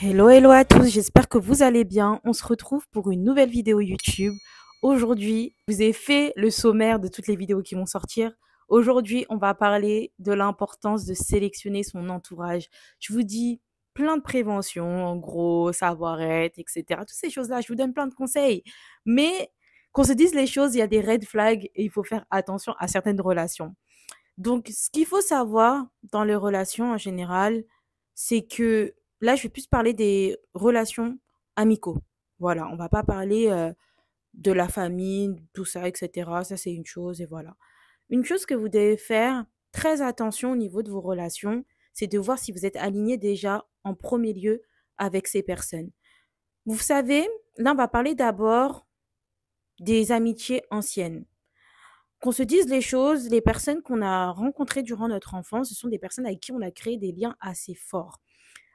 Hello, hello à tous, j'espère que vous allez bien. On se retrouve pour une nouvelle vidéo YouTube. Aujourd'hui, je vous ai fait le sommaire de toutes les vidéos qui vont sortir. Aujourd'hui, on va parler de l'importance de sélectionner son entourage. Je vous dis plein de préventions, en gros, savoir-être, etc. Toutes ces choses-là, je vous donne plein de conseils. Mais qu'on se dise les choses, il y a des red flags et il faut faire attention à certaines relations. Donc, ce qu'il faut savoir dans les relations en général, c'est que là, je vais plus parler des relations amicaux. Voilà, on va pas parler de la famille, tout ça, etc. Ça, c'est une chose et voilà. Une chose que vous devez faire très attention au niveau de vos relations, c'est de voir si vous êtes aligné déjà en premier lieu avec ces personnes. Vous savez, là, on va parler d'abord des amitiés anciennes. Qu'on se dise les choses, les personnes qu'on a rencontrées durant notre enfance, ce sont des personnes avec qui on a créé des liens assez forts.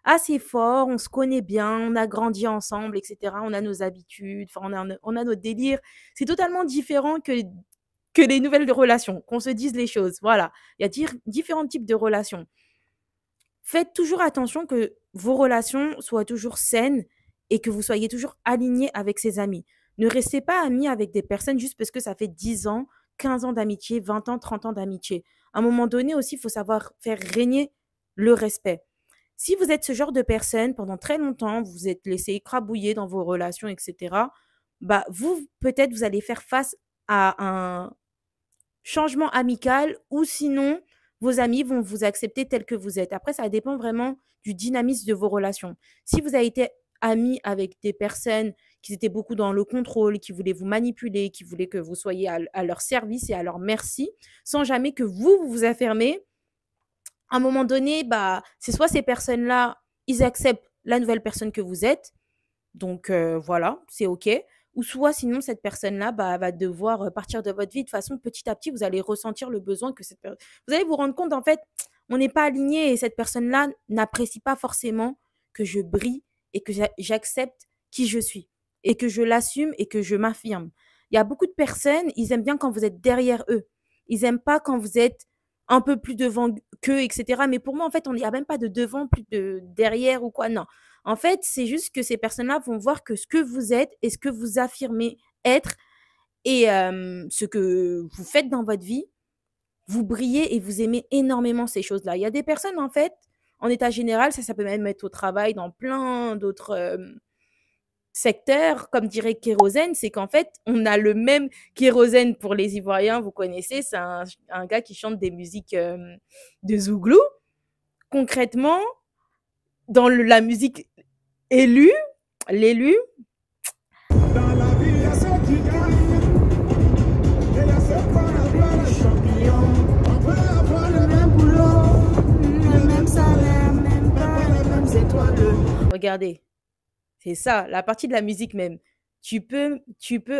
Assez forts, on se connaît bien, on a grandi ensemble, etc. On a nos habitudes, enfin, on a notre délire. C'est totalement différent que les nouvelles relations, qu'on se dise les choses. Voilà, il y a différents types de relations. Faites toujours attention que vos relations soient toujours saines et que vous soyez toujours alignés avec ses amis. Ne restez pas amis avec des personnes juste parce que ça fait 10 ans, 15 ans d'amitié, 20 ans, 30 ans d'amitié. À un moment donné aussi, il faut savoir faire régner le respect. Si vous êtes ce genre de personne, pendant très longtemps, vous vous êtes laissé écrabouiller dans vos relations, etc., bah, peut-être, vous allez faire face à un changement amical ou sinon, vos amis vont vous accepter tel que vous êtes. Après, ça dépend vraiment du dynamisme de vos relations. Si vous avez été amis avec des personnes qui étaient beaucoup dans le contrôle, qui voulaient vous manipuler, qui voulaient que vous soyez à leur service et à leur merci, sans jamais que vous vous affirmez, à un moment donné, bah, c'est soit ces personnes-là, ils acceptent la nouvelle personne que vous êtes, donc voilà, c'est OK. Ou soit sinon, cette personne-là bah, va devoir partir de votre vie. De toute façon, petit à petit, vous allez ressentir le besoin que cette personne... Vous allez vous rendre compte, en fait, on n'est pas aligné et cette personne-là n'apprécie pas forcément que je brille et que j'accepte qui je suis et que je l'assume et que je m'affirme. Il y a beaucoup de personnes, ils aiment bien quand vous êtes derrière eux. Ils n'aiment pas quand vous êtes un peu plus devant qu'eux, etc. Mais pour moi, en fait, il n'y a même pas de devant, plus de derrière ou quoi. Non. En fait, c'est juste que ces personnes-là vont voir que ce que vous êtes et ce que vous affirmez être et ce que vous faites dans votre vie, vous brillez et vous aimez énormément ces choses-là. Il y a des personnes, en fait, en état général, ça peut même être au travail, dans plein d'autres secteurs, comme dirait Kérosène, c'est qu'en fait, on a le même Kérosène pour les Ivoiriens, vous connaissez, c'est un gars qui chante des musiques de Zouglou. Concrètement, dans la musique élue, l'élu, Dans la vie, il y a ceux qui gagnent et il y a ceux qu'on appelle les champions. On peut avoir le même boulot, le même salaire, même pas les mêmes étoiles. regardez, c'est ça, la partie de la musique même. Tu peux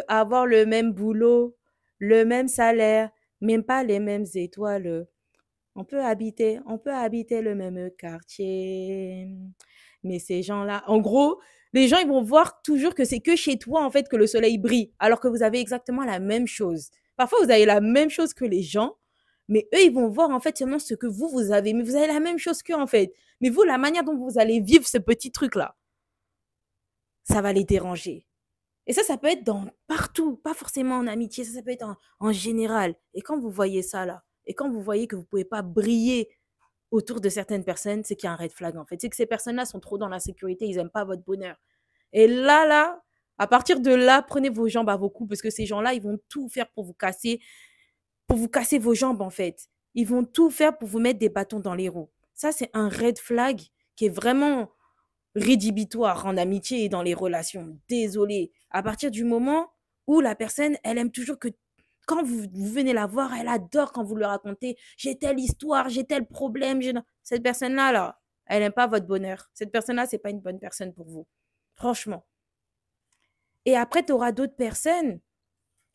avoir le même boulot, le même salaire, même pas les mêmes étoiles. On peut habiter le même quartier. Mais ces gens-là, en gros, les gens, ils vont voir toujours que c'est que chez toi, en fait, que le soleil brille, alors que vous avez exactement la même chose. Parfois, vous avez la même chose que les gens, mais eux, ils vont voir, en fait, seulement ce que vous avez. Mais vous avez la même chose qu'eux, en fait. Mais vous, la manière dont vous allez vivre ce petit truc-là, ça va les déranger. Et ça peut être dans partout, pas forcément en amitié, ça peut être en général. Et quand vous voyez ça, là, et quand vous voyez que vous ne pouvez pas briller autour de certaines personnes, c'est qu'il y a un red flag, en fait. C'est que ces personnes-là sont trop dans la sécurité, ils n'aiment pas votre bonheur. Et là, à partir de là, prenez vos jambes à vos coups, parce que ces gens-là, ils vont tout faire pour vous casser vos jambes, en fait. Ils vont tout faire pour vous mettre des bâtons dans les roues. Ça, c'est un red flag qui est vraiment rédhibitoire en amitié et dans les relations. Désolé. À partir du moment où la personne, elle aime toujours que quand vous venez la voir, elle adore quand vous lui racontez j'ai telle histoire, j'ai tel problème. Cette personne-là, là, elle n'aime pas votre bonheur. Cette personne-là, c'est pas une bonne personne pour vous. Franchement. Et après, tu auras d'autres personnes,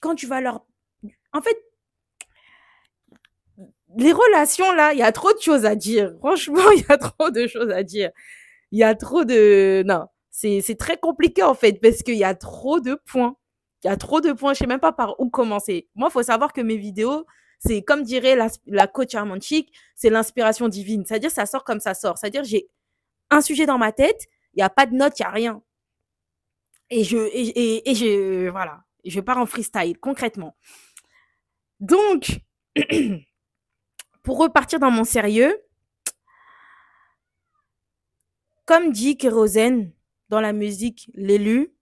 quand tu vas leur... En fait, les relations, là, il y a trop de choses à dire. Franchement, il y a trop de choses à dire. Il y a trop de... Non, c'est très compliqué en fait parce qu'il y a trop de points. Il y a trop de points, je sais même pas par où commencer. Moi, il faut savoir que mes vidéos, C'est comme dirait la coach Armanchik, c'est l'inspiration divine. C'est-à-dire, ça sort comme ça sort. C'est-à-dire, j'ai un sujet dans ma tête, il n'y a pas de notes, il n'y a rien. Voilà, je pars en freestyle, concrètement. Donc, pour repartir dans mon sérieux, comme dit Kérosène dans la musique L'élu,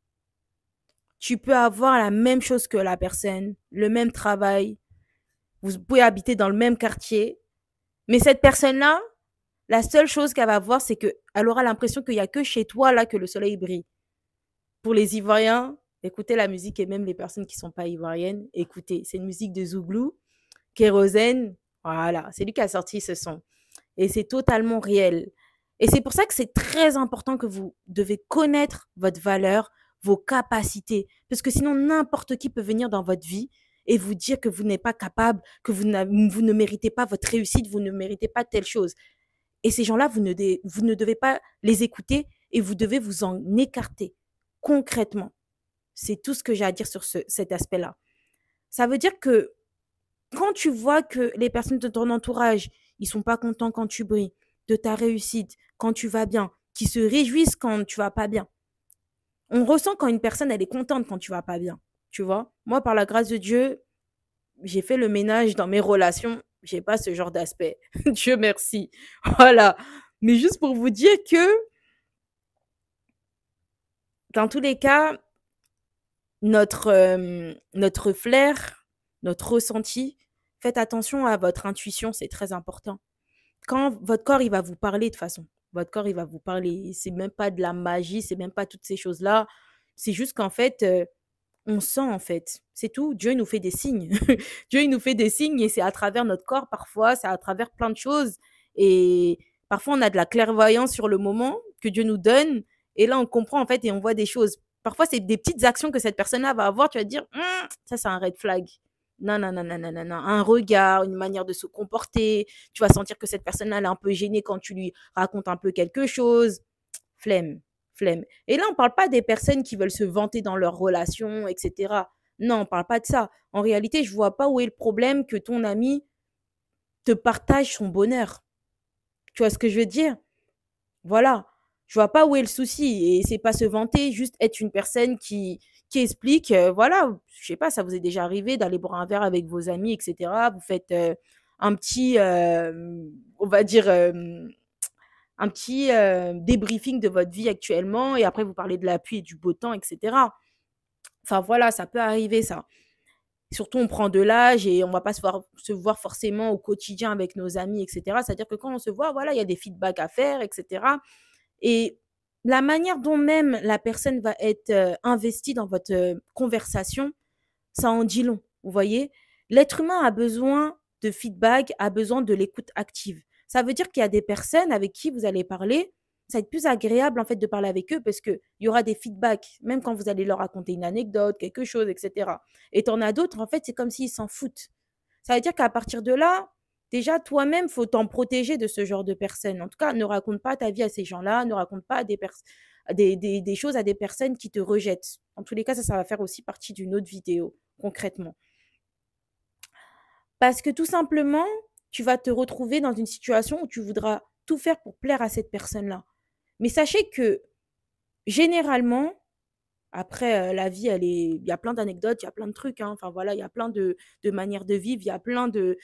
tu peux avoir la même chose que la personne, le même travail, vous pouvez habiter dans le même quartier, mais cette personne-là, la seule chose qu'elle va voir, c'est qu'elle aura l'impression qu'il n'y a que chez toi là que le soleil brille. Pour les Ivoiriens, écoutez la musique, et même les personnes qui ne sont pas ivoiriennes, écoutez, c'est une musique de Zouglou, Kérosène, voilà, c'est lui qui a sorti ce son. Et c'est totalement réel. Et c'est pour ça que c'est très important que vous devez connaître votre valeur, vos capacités. Parce que sinon, n'importe qui peut venir dans votre vie et vous dire que vous n'êtes pas capable, que vous ne méritez pas votre réussite, vous ne méritez pas telle chose. Et ces gens-là, vous ne devez pas les écouter et vous devez vous en écarter concrètement. C'est tout ce que j'ai à dire sur cet aspect-là. Ça veut dire que quand tu vois que les personnes de ton entourage, ils sont pas contents quand tu brilles, de ta réussite, quand tu vas bien, qui se réjouissent quand tu vas pas bien. On ressent quand une personne, elle est contente quand tu vas pas bien, tu vois. Moi, par la grâce de Dieu, j'ai fait le ménage dans mes relations. J'ai pas ce genre d'aspect. Dieu merci. Voilà. Mais juste pour vous dire que, dans tous les cas, notre flair, notre ressenti, faites attention à votre intuition, c'est très important. Quand votre corps, il va vous parler de toute façon. Votre corps, il va vous parler. C'est même pas de la magie, c'est même pas toutes ces choses-là. C'est juste qu'en fait, on sent en fait. C'est tout. Dieu nous fait des signes. Dieu, il nous fait des signes et c'est à travers notre corps parfois, c'est à travers plein de choses. Et parfois, on a de la clairvoyance sur le moment que Dieu nous donne. Et là, on comprend en fait et on voit des choses. Parfois, c'est des petites actions que cette personne-là va avoir. Tu vas te dire, ça, c'est un red flag. Non, non, non, non, non, non, non. Un regard, une manière de se comporter. Tu vas sentir que cette personne-là, elle est un peu gênée quand tu lui racontes un peu quelque chose. Flemme, flemme. Et là, on ne parle pas des personnes qui veulent se vanter dans leurs relations, etc. Non, on ne parle pas de ça. En réalité, je ne vois pas où est le problème que ton ami te partage son bonheur. Tu vois ce que je veux dire? Voilà. Je vois pas où est le souci. Et c'est pas se vanter, juste être une personne qui explique, voilà, je sais pas, ça vous est déjà arrivé d'aller boire un verre avec vos amis, etc. Vous faites un petit, on va dire, un petit débriefing de votre vie actuellement et après vous parlez de la pluie et du beau temps, etc. Enfin voilà, ça peut arriver ça. Surtout, on prend de l'âge et on va pas se voir forcément au quotidien avec nos amis, etc. C'est-à-dire que quand on se voit, voilà, il y a des feedbacks à faire, etc. Et la manière dont même la personne va être investie dans votre conversation, ça en dit long. Vous voyez, l'être humain a besoin de feedback, a besoin de l'écoute active. Ça veut dire qu'il y a des personnes avec qui vous allez parler, ça va être plus agréable en fait de parler avec eux parce qu'il y aura des feedbacks, même quand vous allez leur raconter une anecdote, quelque chose, etc. Et t'en as d'autres, en fait, c'est comme s'ils s'en foutent. Ça veut dire qu'à partir de là, déjà, toi-même, faut t'en protéger de ce genre de personnes. En tout cas, ne raconte pas ta vie à ces gens-là, ne raconte pas des choses à des personnes qui te rejettent. En tous les cas, ça va faire aussi partie d'une autre vidéo, concrètement. Parce que tout simplement, tu vas te retrouver dans une situation où tu voudras tout faire pour plaire à cette personne-là. Mais sachez que, généralement, après, la vie, il y a plein d'anecdotes, il y a plein de trucs, hein. Enfin, voilà, il y a plein de manières de vivre, il y a plein de...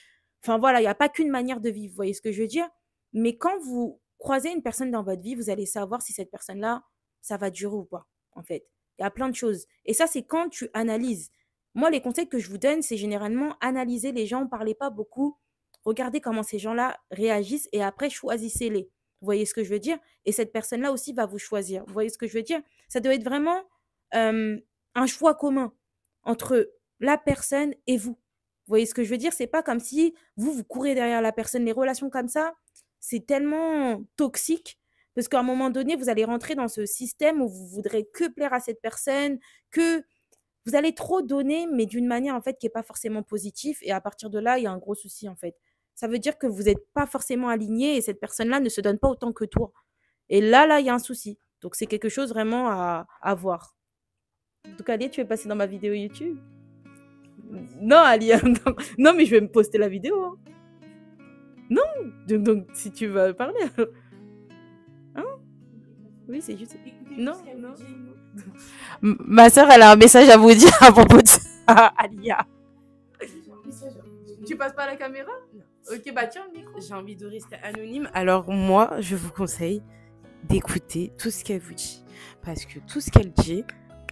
Enfin, voilà, il n'y a pas qu'une manière de vivre, vous voyez ce que je veux dire? Mais quand vous croisez une personne dans votre vie, vous allez savoir si cette personne-là, ça va durer ou pas, en fait. Il y a plein de choses. Et ça, c'est quand tu analyses. Moi, les conseils que je vous donne, c'est généralement analyser les gens, ne parlez pas beaucoup, regardez comment ces gens-là réagissent et après, choisissez-les. Vous voyez ce que je veux dire? Et cette personne-là aussi va vous choisir. Vous voyez ce que je veux dire? Ça doit être vraiment un choix commun entre la personne et vous. Vous voyez ce que je veux dire? C'est pas comme si vous courez derrière la personne. Les relations comme ça, c'est tellement toxique parce qu'à un moment donné, vous allez rentrer dans ce système où vous voudrez que plaire à cette personne, que vous allez trop donner, mais d'une manière en fait qui n'est pas forcément positive. Et à partir de là, il y a un gros souci en fait. Ça veut dire que vous n'êtes pas forcément aligné et cette personne-là ne se donne pas autant que toi. Et là, il y a un souci. Donc, c'est quelque chose vraiment à voir. En tout cas, tu es passé dans ma vidéo YouTube. Non, Alia, non. Non, mais je vais me poster la vidéo. Hein. Non, donc si tu veux parler, hein? Oui, c'est juste. Non, non. Ma soeur, elle a un message à vous dire à propos de ça, Alia. Tu passes pas la caméra? Ok, bah tiens le micro. J'ai envie de rester anonyme. Alors moi, je vous conseille d'écouter tout ce qu'elle vous dit. Parce que tout ce qu'elle dit,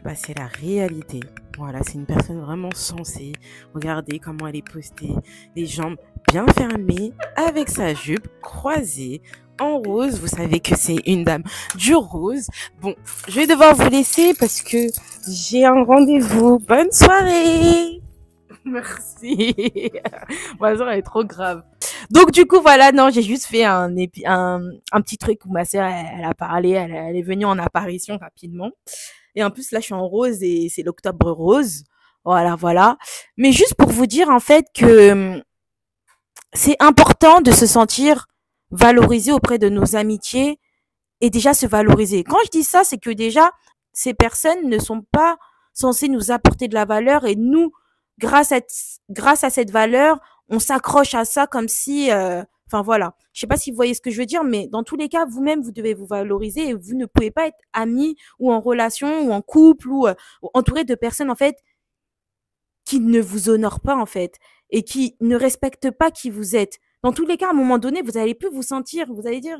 bah, c'est la réalité. Voilà, c'est une personne vraiment sensée. Regardez comment elle est postée. Les jambes bien fermées, avec sa jupe croisée, en rose. Vous savez que c'est une dame du rose. Bon, je vais devoir vous laisser parce que j'ai un rendez-vous. Bonne soirée! Merci. Ma soeur, elle est trop grave. Donc, du coup, voilà, non, j'ai juste fait un petit truc où ma soeur, elle a parlé, elle est venue en apparition rapidement. Et en plus, là, je suis en rose et c'est l'octobre rose. Voilà, voilà. Mais juste pour vous dire, en fait, que c'est important de se sentir valorisé auprès de nos amitiés et déjà se valoriser. Quand je dis ça, c'est que déjà, ces personnes ne sont pas censées nous apporter de la valeur et nous, grâce à cette valeur, on s'accroche à ça comme si, enfin voilà. Je sais pas si vous voyez ce que je veux dire, mais dans tous les cas, vous-même, vous devez vous valoriser et vous ne pouvez pas être ami ou en relation ou en couple ou entouré de personnes, en fait, qui ne vous honorent pas, en fait, et qui ne respectent pas qui vous êtes. Dans tous les cas, à un moment donné, vous allez plus vous sentir, vous allez dire,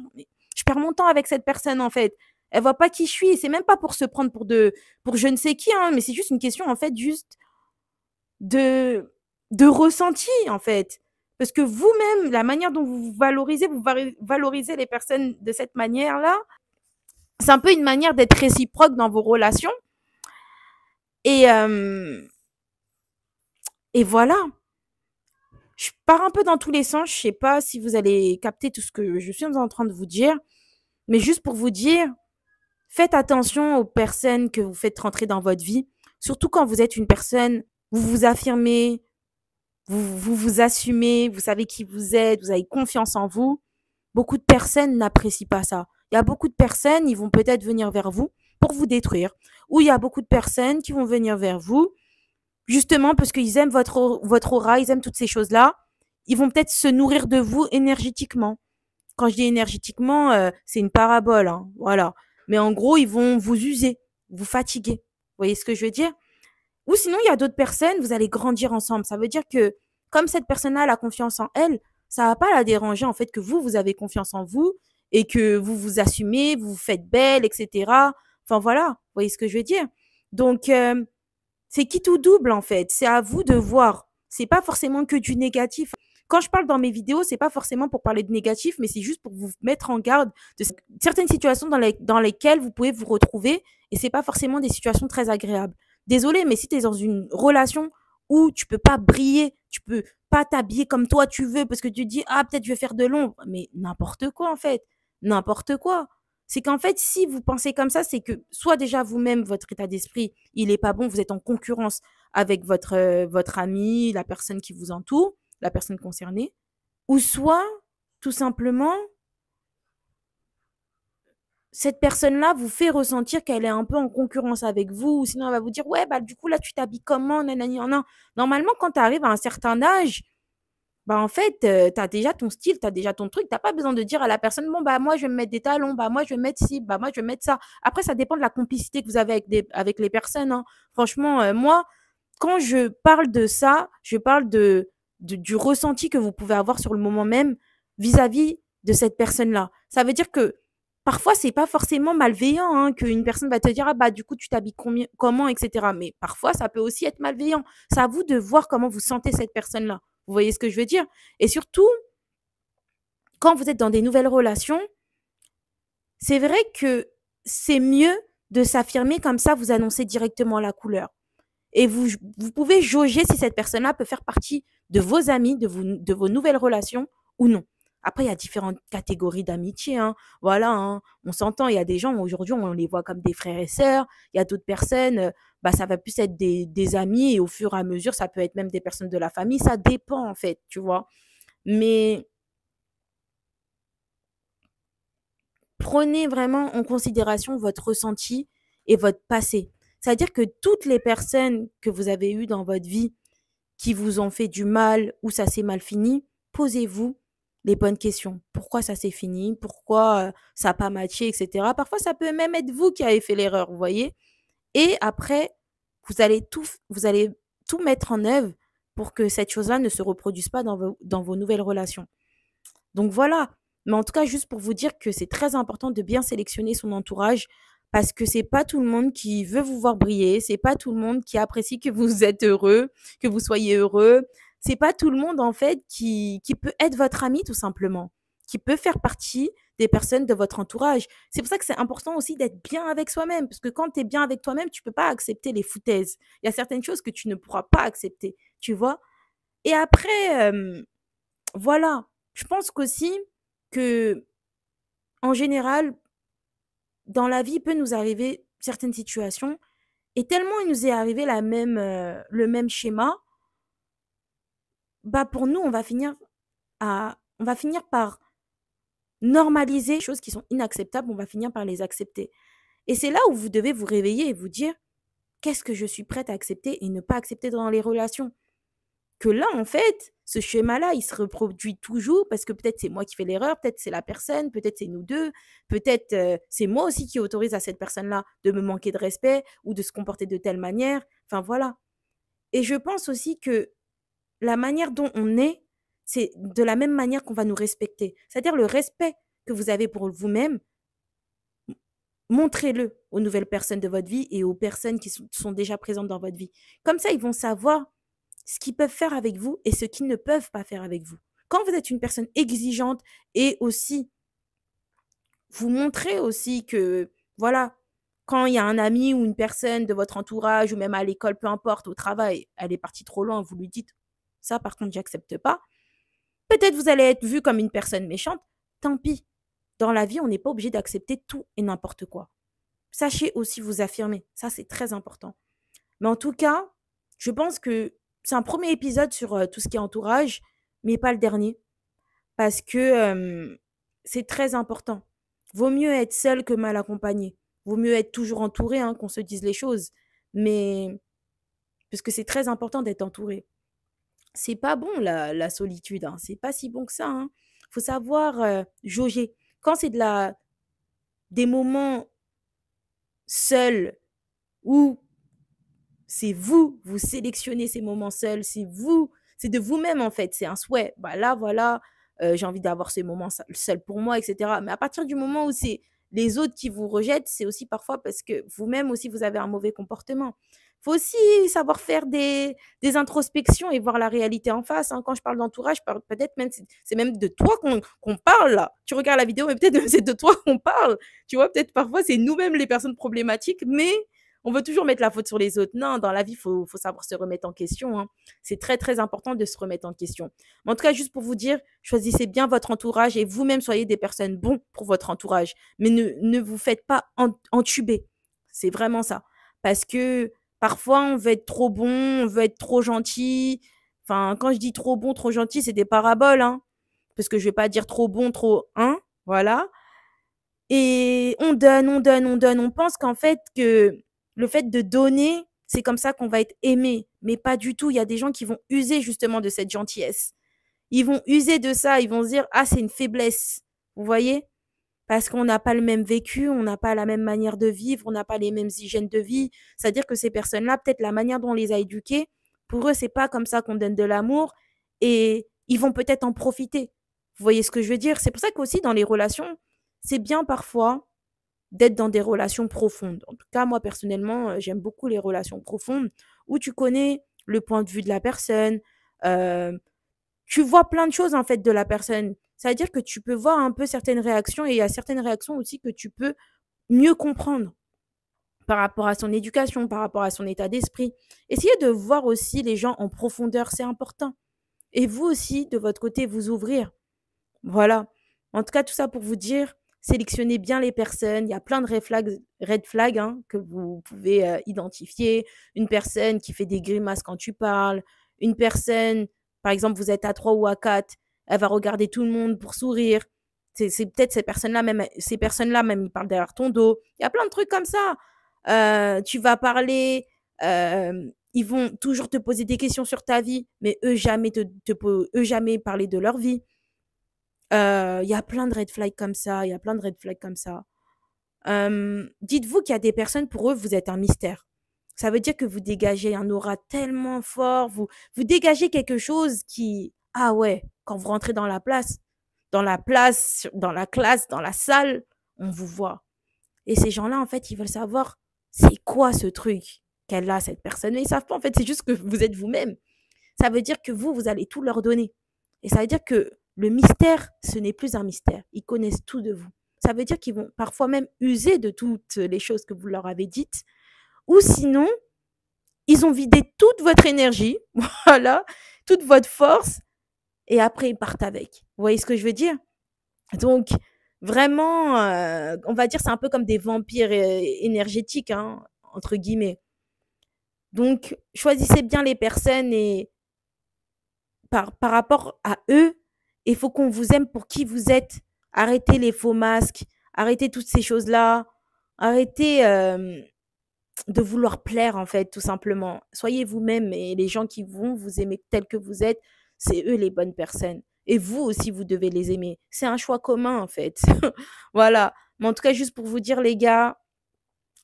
je perds mon temps avec cette personne, en fait. Elle voit pas qui je suis. C'est même pas pour se prendre pour je ne sais qui, hein, mais c'est juste une question, en fait, juste de ressenti, en fait. Parce que vous-même, la manière dont vous valorisez les personnes de cette manière-là, c'est un peu une manière d'être réciproque dans vos relations. Et, et voilà. Je pars un peu dans tous les sens. Je sais pas si vous allez capter tout ce que je suis en train de vous dire. Mais juste pour vous dire, faites attention aux personnes que vous faites rentrer dans votre vie. Surtout quand vous êtes une personne, vous vous affirmez, vous assumez, vous savez qui vous êtes, vous avez confiance en vous. Beaucoup de personnes n'apprécient pas ça. Il y a beaucoup de personnes, ils vont peut-être venir vers vous pour vous détruire. Ou il y a beaucoup de personnes qui vont venir vers vous justement parce qu'ils aiment votre aura, ils aiment toutes ces choses-là. Ils vont peut-être se nourrir de vous énergétiquement. Quand je dis énergétiquement, c'est une parabole, hein, voilà. Mais en gros, ils vont vous user, vous fatiguer. Vous voyez ce que je veux dire? Ou sinon, il y a d'autres personnes, vous allez grandir ensemble. Ça veut dire que comme cette personne-là a confiance en elle, ça va pas la déranger en fait que vous avez confiance en vous et que vous vous assumez, vous vous faites belle, etc. Enfin voilà, vous voyez ce que je veux dire? Donc, c'est qui tout double en fait. C'est à vous de voir. C'est pas forcément que du négatif. Quand je parle dans mes vidéos, c'est pas forcément pour parler de négatif, mais c'est juste pour vous mettre en garde de certaines situations dans lesquelles vous pouvez vous retrouver et c'est pas forcément des situations très agréables. Désolé, mais si tu es dans une relation où tu peux pas briller, tu peux pas t'habiller comme toi tu veux parce que tu te dis ah peut-être je vais faire de l'ombre, mais n'importe quoi en fait, n'importe quoi. C'est qu'en fait si vous pensez comme ça, c'est que soit déjà vous-même votre état d'esprit il est pas bon, vous êtes en concurrence avec votre ami, la personne qui vous entoure, la personne concernée, ou soit tout simplement cette personne-là vous fait ressentir qu'elle est un peu en concurrence avec vous, ou sinon elle va vous dire ouais bah du coup là tu t'habilles comment nanani nan. Normalement quand tu arrives à un certain âge, bah en fait tu as déjà ton style, tu as déjà ton truc, tu pas besoin de dire à la personne bon bah moi je vais me mettre des talons, bah moi je vais mettre ci, bah moi je vais mettre ça. Après ça dépend de la complicité que vous avez avec les personnes hein. Franchement moi quand je parle de ça, je parle du ressenti que vous pouvez avoir sur le moment même vis-à-vis de cette personne-là. Ça veut dire que parfois, c'est pas forcément malveillant, hein, qu'une personne va te dire, ah bah, du coup, tu t'habilles comment, etc. Mais parfois, ça peut aussi être malveillant. C'est à vous de voir comment vous sentez cette personne-là. Vous voyez ce que je veux dire? Et surtout, quand vous êtes dans des nouvelles relations, c'est vrai que c'est mieux de s'affirmer comme ça, vous annoncez directement la couleur. Et vous pouvez jauger si cette personne-là peut faire partie de vos amis, de vos nouvelles relations ou non. Après, il y a différentes catégories d'amitié. Hein. Voilà, hein. On s'entend. Il y a des gens, aujourd'hui, on les voit comme des frères et sœurs. Il y a d'autres personnes, bah, ça va plus être des amis et au fur et à mesure, ça peut être même des personnes de la famille. Ça dépend, en fait, tu vois. Mais prenez vraiment en considération votre ressenti et votre passé. C'est-à-dire que toutes les personnes que vous avez eues dans votre vie, qui vous ont fait du mal ou ça s'est mal fini, posez-vous les bonnes questions. Pourquoi ça s'est fini? Pourquoi ça n'a pas matché, etc. Parfois, ça peut même être vous qui avez fait l'erreur, vous voyez? Et après, vous allez tout mettre en œuvre pour que cette chose-là ne se reproduise pas dans vos nouvelles relations. Donc voilà. Mais en tout cas, juste pour vous dire que c'est très important de bien sélectionner son entourage parce que c'est pas tout le monde qui veut vous voir briller, c'est pas tout le monde qui apprécie que vous êtes heureux, que vous soyez heureux. C'est pas tout le monde en fait qui peut être votre ami tout simplement, qui peut faire partie des personnes de votre entourage. C'est pour ça que c'est important aussi d'être bien avec soi-même parce que quand tu es bien avec toi-même, tu peux pas accepter les foutaises. Il y a certaines choses que tu ne pourras pas accepter, tu vois? Et après voilà, je pense qu'aussi que en général, dans la vie, il peut nous arriver certaines situations et tellement il nous est arrivé le même schéma, bah pour nous, on va finir par normaliser les choses qui sont inacceptables, on va finir par les accepter. Et c'est là où vous devez vous réveiller et vous dire qu'est-ce que je suis prête à accepter et ne pas accepter dans les relations. Que là, en fait, ce schéma-là, il se reproduit toujours parce que peut-être c'est moi qui fais l'erreur, peut-être c'est la personne, peut-être c'est nous deux, peut-être c'est moi aussi qui autorise à cette personne-là de me manquer de respect ou de se comporter de telle manière. Enfin voilà. Et je pense aussi que la manière dont on est, c'est de la même manière qu'on va nous respecter. C'est-à-dire le respect que vous avez pour vous-même, montrez-le aux nouvelles personnes de votre vie et aux personnes qui sont déjà présentes dans votre vie. Comme ça, ils vont savoir ce qu'ils peuvent faire avec vous et ce qu'ils ne peuvent pas faire avec vous. Quand vous êtes une personne exigeante et aussi, vous montrez aussi que, voilà, quand il y a un ami ou une personne de votre entourage ou même à l'école, peu importe, au travail, elle est partie trop loin, vous lui dites, ça par contre, j'accepte pas. Peut-être vous allez être vu comme une personne méchante, tant pis. Dans la vie, on n'est pas obligé d'accepter tout et n'importe quoi. Sachez aussi vous affirmer, ça c'est très important. Mais en tout cas, je pense que c'est un premier épisode sur tout ce qui est entourage, mais pas le dernier, parce que c'est très important. Vaut mieux être seul que mal accompagné. Vaut mieux être toujours entouré, hein, qu'on se dise les choses. Mais parce que c'est très important d'être entouré. C'est pas bon la solitude, hein. C'est pas si bon que ça, hein. Faut savoir jauger. Quand c'est des moments seuls où c'est vous, vous sélectionnez ces moments seuls, c'est vous, c'est de vous-même en fait, c'est un souhait. Bah là, voilà, j'ai envie d'avoir ces moments seuls pour moi, etc. Mais à partir du moment où c'est les autres qui vous rejettent, c'est aussi parfois parce que vous-même aussi, vous avez un mauvais comportement. Il faut aussi savoir faire des introspections et voir la réalité en face, hein. Quand je parle d'entourage, peut-être même, c'est même de toi qu'on parle là. Tu regardes la vidéo, mais peut-être même c'est de toi qu'on parle. Tu vois, peut-être parfois c'est nous-mêmes les personnes problématiques, mais on veut toujours mettre la faute sur les autres. Non, dans la vie, faut savoir se remettre en question, hein. C'est très, très important de se remettre en question. Mais en tout cas, juste pour vous dire, choisissez bien votre entourage et vous-même soyez des personnes bonnes pour votre entourage. Mais ne vous faites pas entuber. C'est vraiment ça. Parce que parfois, on veut être trop bon, on veut être trop gentil. Enfin, quand je dis trop bon, trop gentil, c'est des paraboles, hein. Parce que je vais pas dire trop bon, trop, hein. Voilà. Et on donne, on donne, on donne. On pense qu'en fait, que le fait de donner, c'est comme ça qu'on va être aimé. Mais pas du tout. Il y a des gens qui vont user justement de cette gentillesse. Ils vont user de ça. Ils vont se dire, ah, c'est une faiblesse. Vous voyez? Parce qu'on n'a pas le même vécu, on n'a pas la même manière de vivre, on n'a pas les mêmes hygiènes de vie. C'est-à-dire que ces personnes-là, peut-être la manière dont on les a éduquées, pour eux, c'est pas comme ça qu'on donne de l'amour et ils vont peut-être en profiter. Vous voyez ce que je veux dire? C'est pour ça qu'aussi dans les relations, c'est bien parfois d'être dans des relations profondes. En tout cas, moi, personnellement, j'aime beaucoup les relations profondes où tu connais le point de vue de la personne, euh, tu vois plein de choses en fait de la personne. Ça veut dire que tu peux voir un peu certaines réactions et il y a certaines réactions aussi que tu peux mieux comprendre par rapport à son éducation, par rapport à son état d'esprit. Essayez de voir aussi les gens en profondeur, c'est important. Et vous aussi, de votre côté, vous ouvrir. Voilà. En tout cas, tout ça pour vous dire, sélectionnez bien les personnes. Il y a plein de red flags hein, que vous pouvez identifier. Une personne qui fait des grimaces quand tu parles. Une personne, par exemple, vous êtes à 3 ou à 4, elle va regarder tout le monde pour sourire. C'est peut-être ces personnes-là même, ils parlent derrière ton dos. Il y a plein de trucs comme ça. Tu vas parler, Ils vont toujours te poser des questions sur ta vie, mais eux jamais eux jamais parler de leur vie. Il y a plein de red flags comme ça, il y a plein de red flags comme ça. Dites-vous qu'il y a des personnes, pour eux, vous êtes un mystère. Ça veut dire que vous dégagez un aura tellement fort, vous dégagez quelque chose qui, ah ouais, quand vous rentrez dans la classe, dans la salle, on vous voit. Et ces gens-là, en fait, ils veulent savoir, c'est quoi ce truc qu'elle a, cette personne. Mais ils savent pas, en fait, c'est juste que vous êtes vous-même. Ça veut dire que vous allez tout leur donner. Et ça veut dire que le mystère, ce n'est plus un mystère. Ils connaissent tout de vous. Ça veut dire qu'ils vont parfois même user de toutes les choses que vous leur avez dites. Ou sinon, ils ont vidé toute votre énergie, voilà, toute votre force, et après, ils partent avec. Vous voyez ce que je veux dire? Donc, vraiment, on va dire, c'est un peu comme des vampires énergétiques, hein, entre guillemets. Donc, choisissez bien les personnes et par rapport à eux, il faut qu'on vous aime pour qui vous êtes. Arrêtez les faux masques, arrêtez toutes ces choses-là, arrêtez de vouloir plaire, en fait, tout simplement. Soyez vous-même et les gens qui vont vous aimer tel que vous êtes, c'est eux les bonnes personnes. Et vous aussi, vous devez les aimer. C'est un choix commun, en fait. Voilà. Mais en tout cas, juste pour vous dire, les gars,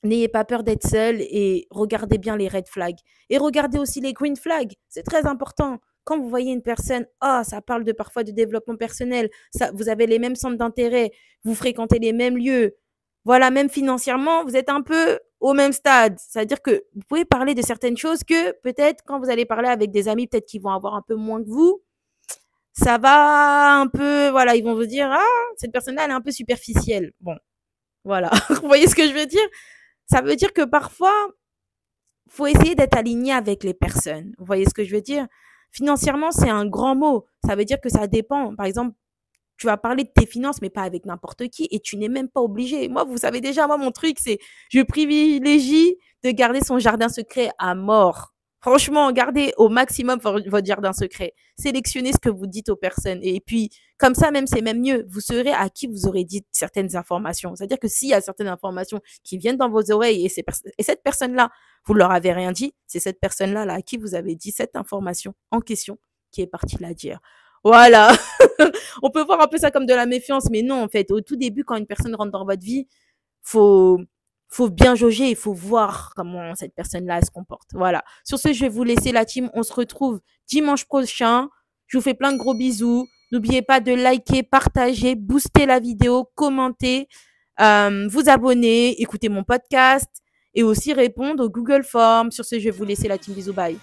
n'ayez pas peur d'être seul et regardez bien les red flags. Et regardez aussi les green flags. C'est très important. Quand vous voyez une personne, ah, ça parle parfois de développement personnel, ça, vous avez les mêmes centres d'intérêt, vous fréquentez les mêmes lieux, voilà, même financièrement, vous êtes un peu au même stade. C'est-à-dire que vous pouvez parler de certaines choses que peut-être quand vous allez parler avec des amis, peut-être qu'ils vont avoir un peu moins que vous, ça va un peu, voilà, ils vont vous dire, ah, cette personne-là, elle est un peu superficielle. Bon, voilà. Vous voyez ce que je veux dire? Ça veut dire que parfois, faut essayer d'être aligné avec les personnes. Vous voyez ce que je veux dire? Financièrement, c'est un grand mot. Ça veut dire que ça dépend. Par exemple, tu vas parler de tes finances, mais pas avec n'importe qui, et tu n'es même pas obligé. Moi, vous savez déjà, moi, mon truc, c'est, je privilégie de garder son jardin secret à mort. Franchement, gardez au maximum votre jardin secret. Sélectionnez ce que vous dites aux personnes. Et puis, comme ça, même, c'est même mieux. Vous saurez à qui vous aurez dit certaines informations. C'est-à-dire que s'il y a certaines informations qui viennent dans vos oreilles et cette personne-là, vous leur avez rien dit, c'est cette personne-là, là, à qui vous avez dit cette information en question qui est partie la dire. Voilà. On peut voir un peu ça comme de la méfiance, mais non, en fait, au tout début, quand une personne rentre dans votre vie, faut, faut bien jauger, il faut voir comment cette personne-là se comporte. Voilà. Sur ce, je vais vous laisser la team. On se retrouve dimanche prochain. Je vous fais plein de gros bisous. N'oubliez pas de liker, partager, booster la vidéo, commenter, vous abonner, écouter mon podcast et aussi répondre au Google Forms. Sur ce, je vais vous laisser la team. Bisous, bye.